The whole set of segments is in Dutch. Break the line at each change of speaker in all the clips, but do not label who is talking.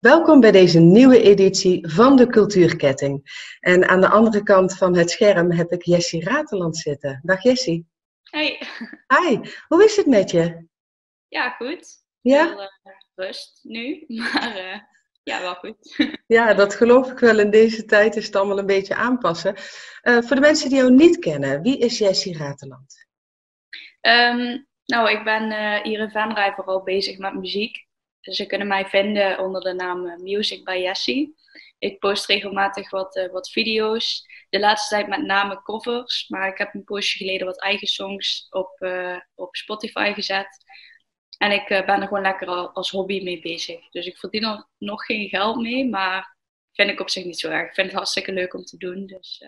Welkom bij deze nieuwe editie van de Cultuurketting. En aan de andere kant van het scherm heb ik Jessie Rateland zitten. Dag Jessie.
Hey.
Hi, hoe is het met je?
Ja, goed.
Ja?
Veel rust nu, maar ja, wel goed.
Ja, dat geloof ik wel. In deze tijd is het allemaal een beetje aanpassen. Voor de mensen die jou niet kennen, wie is Jessie Rateland?
Nou, ik ben hier in Venray vooral bezig met muziek. Dus ze kunnen mij vinden onder de naam Music by Jessie. Ik post regelmatig wat video's. De laatste tijd met name covers. Maar ik heb een poosje geleden wat eigen songs op Spotify gezet. En ik ben er gewoon lekker als hobby mee bezig. Dus ik verdien er nog geen geld mee, maar vind ik op zich niet zo erg. Ik vind het hartstikke leuk om te doen. Dus,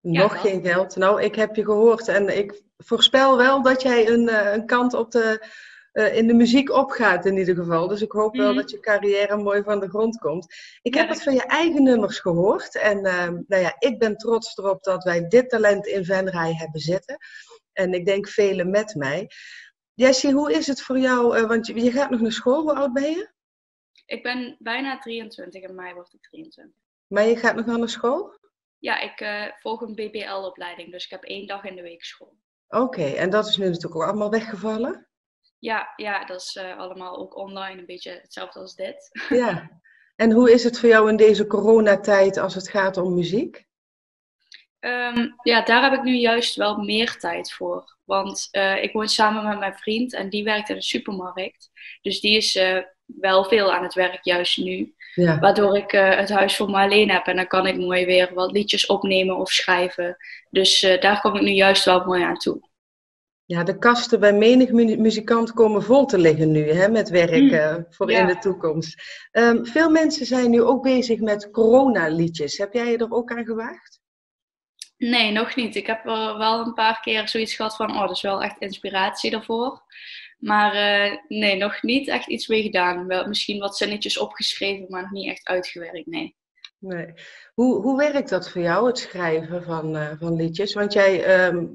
Nog geen geld. Nou, ik heb je gehoord en ik voorspel wel dat jij een kant in de muziek opgaat in ieder geval. Dus ik hoop wel dat je carrière mooi van de grond komt. Ik heb het van je eigen nummers gehoord. En nou ja, ik ben trots erop dat wij dit talent in Venray hebben zitten. En ik denk velen met mij. Jessie, hoe is het voor jou? Want je gaat nog naar school. Hoe oud ben je?
Ik ben bijna 23. In mei word ik 23.
Maar je gaat nog wel naar school?
Ja, ik volg een BBL-opleiding. Dus ik heb 1 dag in de week school.
Oké, en dat is nu natuurlijk ook allemaal weggevallen?
Ja, dat is allemaal ook online een beetje hetzelfde als dit.
Ja. En hoe is het voor jou in deze coronatijd als het gaat om muziek?
Ja, daar heb ik nu juist wel meer tijd voor. Want ik woon samen met mijn vriend en die werkt in een supermarkt. Dus die is wel veel aan het werk juist nu.
Ja.
Waardoor ik het huis voor me alleen heb. En dan kan ik mooi weer wat liedjes opnemen of schrijven. Dus daar kom ik nu juist wel mooi aan toe.
Ja, de kasten bij menig muzikant komen vol te liggen nu, hè, met werk voor in de toekomst. Veel mensen zijn nu ook bezig met coronaliedjes. Heb jij je er ook aan gewaagd?
Nee, nog niet. Ik heb wel een paar keer zoiets gehad van, dat is wel echt inspiratie daarvoor. Maar nee, nog niet echt iets mee gedaan. Wel, misschien wat zinnetjes opgeschreven, maar nog niet echt uitgewerkt, nee.
Nee. Hoe werkt dat voor jou, het schrijven van liedjes? Want jij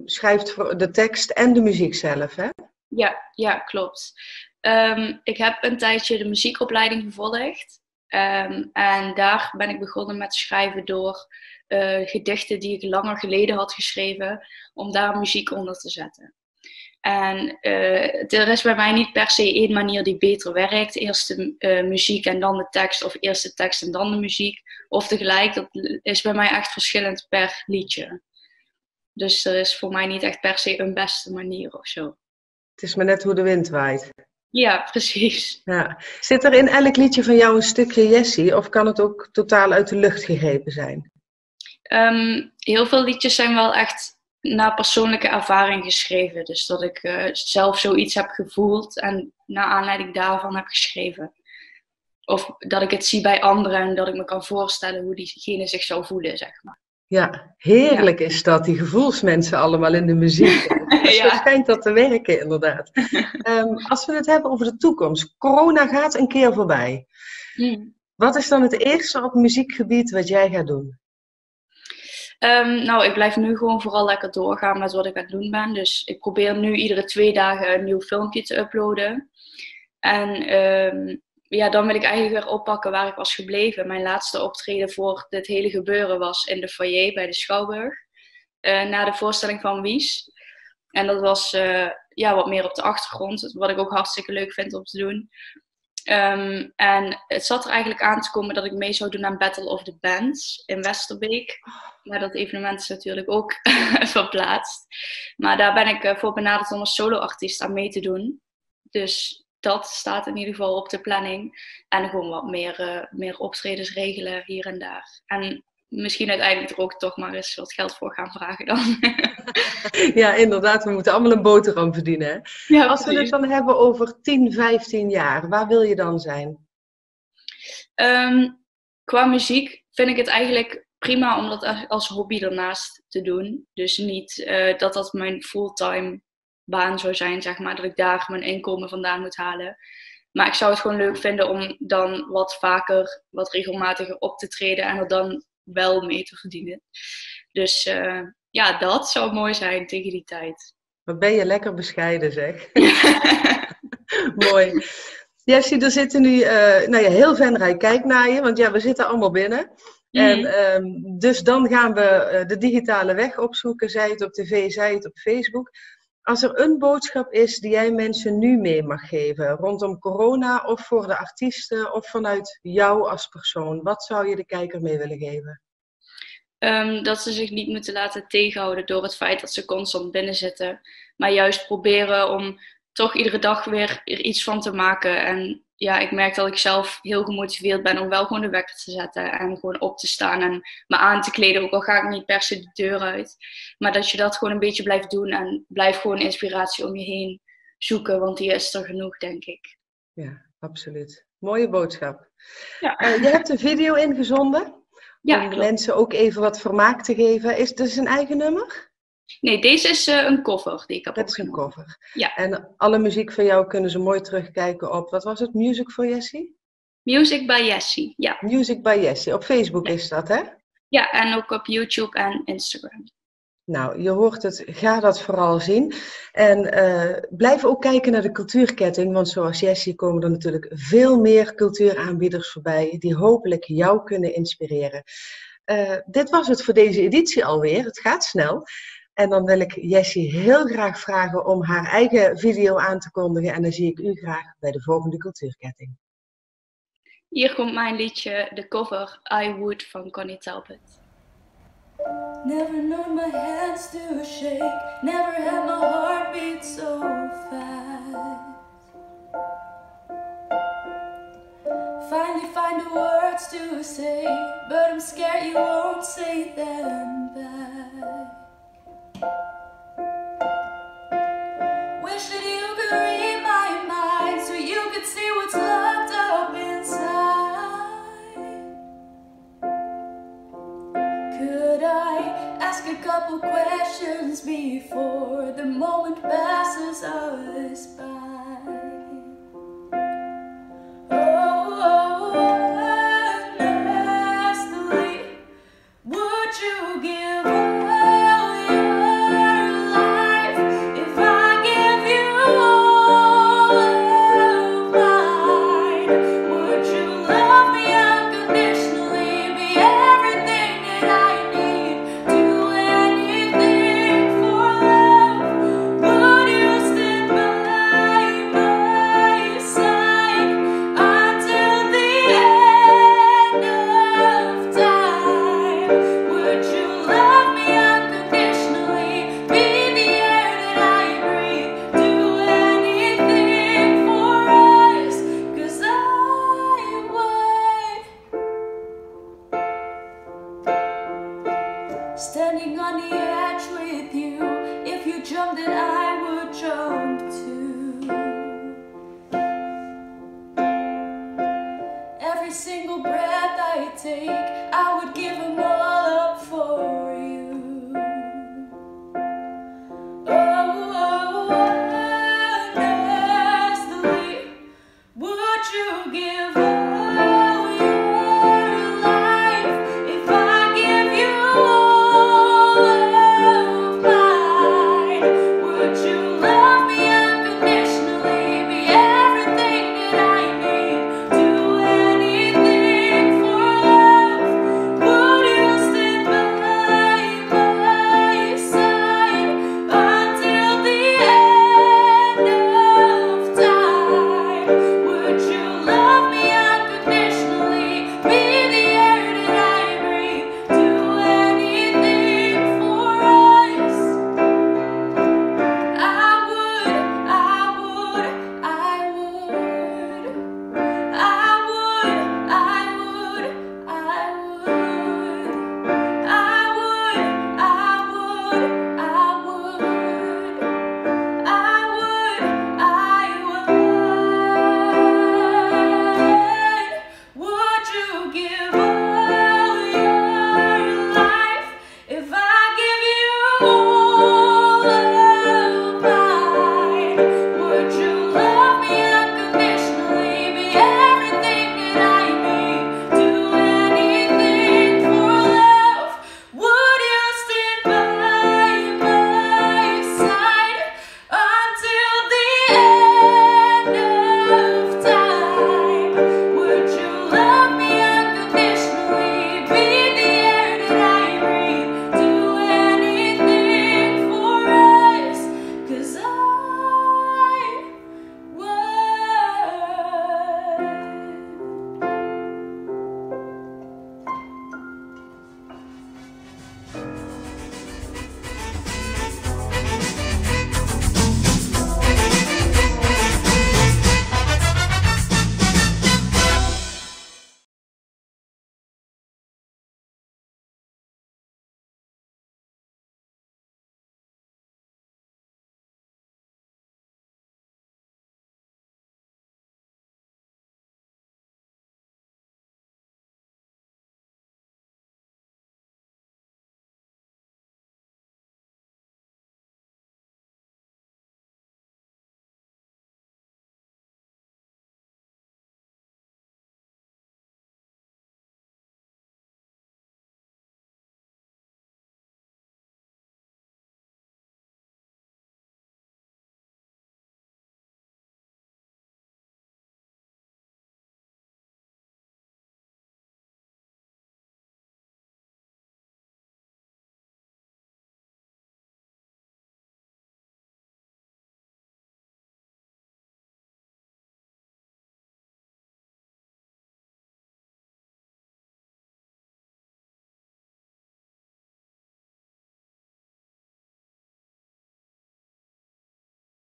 schrijft de tekst en de muziek zelf, hè?
Ja, klopt. Ik heb een tijdje de muziekopleiding gevolgd. En daar ben ik begonnen met schrijven door gedichten die ik langer geleden had geschreven, om daar muziek onder te zetten. En er is bij mij niet per se één manier die beter werkt. Eerst de muziek en dan de tekst, of eerst de tekst en dan de muziek. Of tegelijk, dat is bij mij echt verschillend per liedje. Dus er is voor mij niet echt per se een beste manier of zo.
Het is maar net hoe de wind waait.
Ja, precies.
Ja. Zit er in elk liedje van jou een stukje Jessie, of kan het ook totaal uit de lucht gegrepen zijn?
Heel veel liedjes zijn wel echt naar persoonlijke ervaring geschreven. Dus dat ik zelf zoiets heb gevoeld en naar aanleiding daarvan heb geschreven. Of dat ik het zie bij anderen en dat ik me kan voorstellen hoe diegene zich zou voelen, zeg maar.
Ja, heerlijk is dat, die gevoelsmensen allemaal in de muziek. Dus zo schijnt dat te werken, inderdaad. Als we het hebben over de toekomst. Corona gaat een keer voorbij. Wat is dan het eerste op muziekgebied wat jij gaat doen?
Nou, ik blijf nu gewoon vooral lekker doorgaan met wat ik aan het doen ben. Dus ik probeer nu iedere 2 dagen een nieuw filmpje te uploaden. En dan wil ik eigenlijk weer oppakken waar ik was gebleven. Mijn laatste optreden voor dit hele gebeuren was in de foyer bij de Schouwburg. Na de voorstelling van Wies. En dat was wat meer op de achtergrond. Wat ik ook hartstikke leuk vind om te doen. En het zat er eigenlijk aan te komen dat ik mee zou doen aan Battle of the Bands in Westerbeek. Maar dat evenement is natuurlijk ook verplaatst. Maar daar ben ik voor benaderd om als soloartiest aan mee te doen. Dus dat staat in ieder geval op de planning. En gewoon wat meer optredens regelen hier en daar. En misschien uiteindelijk er ook toch maar eens wat geld voor gaan vragen dan.
Ja, inderdaad. We moeten allemaal een boterham verdienen. Hè?
Ja,
als we het dan hebben over 10, 15 jaar, waar wil je dan zijn?
Qua muziek vind ik het eigenlijk prima om dat als hobby ernaast te doen. Dus niet dat mijn fulltime baan zou zijn, zeg maar. Dat ik daar mijn inkomen vandaan moet halen. Maar ik zou het gewoon leuk vinden om dan wat vaker, wat regelmatiger op te treden. En er dan wel mee te verdienen. Dus dat zou mooi zijn tegen die tijd.
Wat ben je lekker bescheiden, zeg. Mooi. Jessie, er zitten nu, nou ja, heel Venray kijkt naar je, want ja, we zitten allemaal binnen. En dus dan gaan we de digitale weg opzoeken, zij het op tv, zij het op Facebook. Als er een boodschap is die jij mensen nu mee mag geven, rondom corona of voor de artiesten of vanuit jou als persoon, wat zou je de kijker mee willen geven?
Dat ze zich niet moeten laten tegenhouden door het feit dat ze constant binnen zitten. Maar juist proberen om toch iedere dag weer er iets van te maken. En ja, ik merk dat ik zelf heel gemotiveerd ben om wel gewoon de wekker te zetten. En gewoon op te staan en me aan te kleden. Ook al ga ik niet per se de deur uit. Maar dat je dat gewoon een beetje blijft doen. En blijf gewoon inspiratie om je heen zoeken. Want die is er genoeg, denk ik.
Ja, absoluut. Mooie boodschap.
Ja.
Je hebt een video ingezonden.
Ja,
om
klopt.
mensen ook even wat vermaak te geven. Is het een eigen nummer?
Nee, deze is een cover die ik heb
Dat is een
opgenomen.
cover.
Ja.
En alle muziek van jou kunnen ze mooi terugkijken op, wat was het? Music for Jessie?
Music by Jessie, ja.
Music by Jessie. Op Facebook
Ja.
is dat, hè?
Ja, en ook op YouTube en Instagram.
Nou, je hoort het. Ga dat vooral zien. En blijf ook kijken naar de cultuurketting. Want zoals Jessie komen er natuurlijk veel meer cultuuraanbieders voorbij. Die hopelijk jou kunnen inspireren. Dit was het voor deze editie alweer. Het gaat snel. En dan wil ik Jessie heel graag vragen om haar eigen video aan te kondigen. En dan zie ik u graag bij de volgende cultuurketting.
Hier komt mijn liedje, de cover I Would van Connie Talbot.
Never known my hands to shake, never had my heart beat so fast. Finally find the words to say, but I'm scared you won't say them back. Wish that you could read my mind, so you could see what's locked up inside. Could I ask a couple questions before the moment passes us by? Honestly, would you give all your life if I give you all of mine? Would you love me unconditionally, be everything that I need, do anything for love? Would you stand by my side until the end of time? Would you love me unconditionally, be the air that I breathe, do anything for us? 'Cause I would. Standing on the edge with you, if you jumped then I would jump too. Every single breath I take